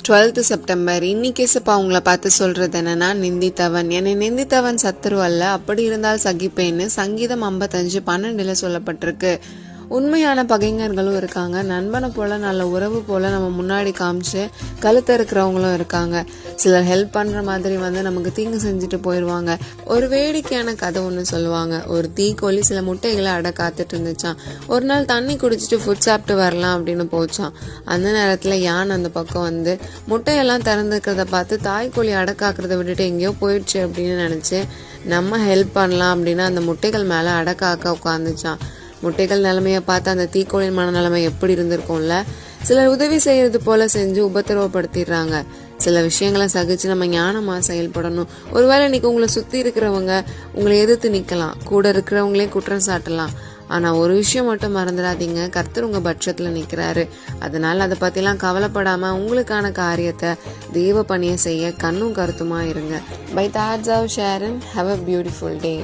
12th September. இன்னைக்கு சப்பா உங்களை பார்த்து சொல்றது என்னன்னா, நிந்தித்தவன் என்னை நிந்தித்தவன் சத்துரு அல்ல, அப்படி இருந்தால் சகிப்பேன்னு சங்கீதம் 55:12 சொல்லப்பட்டிருக்கு. உண்மையான பகைஞர்களும் இருக்காங்க, நண்பனை போல நல்ல உறவு போல நம்ம முன்னாடி காமிச்சு கழுத்த இருக்கிறவங்களும் இருக்காங்க. சிலர் ஹெல்ப் பண்ற மாதிரி நமக்கு தீங்கு செஞ்சுட்டு போயிடுவாங்க. ஒரு வேடிக்கையான கதை ஒன்று சொல்லுவாங்க. ஒரு தீக்கோழி சில முட்டைகளை அடை காத்துட்டு இருந்துச்சான். ஒரு நாள் தண்ணி குடிச்சிட்டு ஃபுட் சாப்பிட்டு வரலாம் அப்படின்னு போச்சான். அந்த நேரத்துல யானை அந்த பக்கம் முட்டையெல்லாம் திறந்துக்கிறத பார்த்து தாய்க்கோழி அடை காக்கிறத விட்டுட்டு எங்கேயோ போயிடுச்சு அப்படின்னு நினைச்சு நம்ம ஹெல்ப் பண்ணலாம் அப்படின்னு அந்த முட்டைகள் மேல அடை காக்க உட்காந்துச்சான். முட்டைகள் நிலைமையை பார்த்து அந்த தீக்கோளின் மனநிலைமை எப்படி இருந்திருக்கும்ல. சிலர் உதவி செய்யறது போல செஞ்சு உபத்திரவப்படுத்திடுறாங்க. சில விஷயங்களை சகிச்சு நம்ம ஞானமா செயல்படணும். ஒருவேளை இன்னைக்கு உங்களை சுத்தி இருக்கிறவங்க உங்களை எதிர்த்து நிக்கலாம், கூட இருக்கிறவங்களே குற்றம் சாட்டலாம். ஆனா ஒரு விஷயம் மட்டும் மறந்துடாதீங்க, கர்த்தர் உங்க பட்சத்துல நிக்கிறாரு. அதனால அதை பத்திலாம் கவலைப்படாம உங்களுக்கான காரியத்தை தேவ பணியை செய்ய கண்ணும் கருத்துமா இருங்க. By thoughts of Sharon. Have a beautiful day.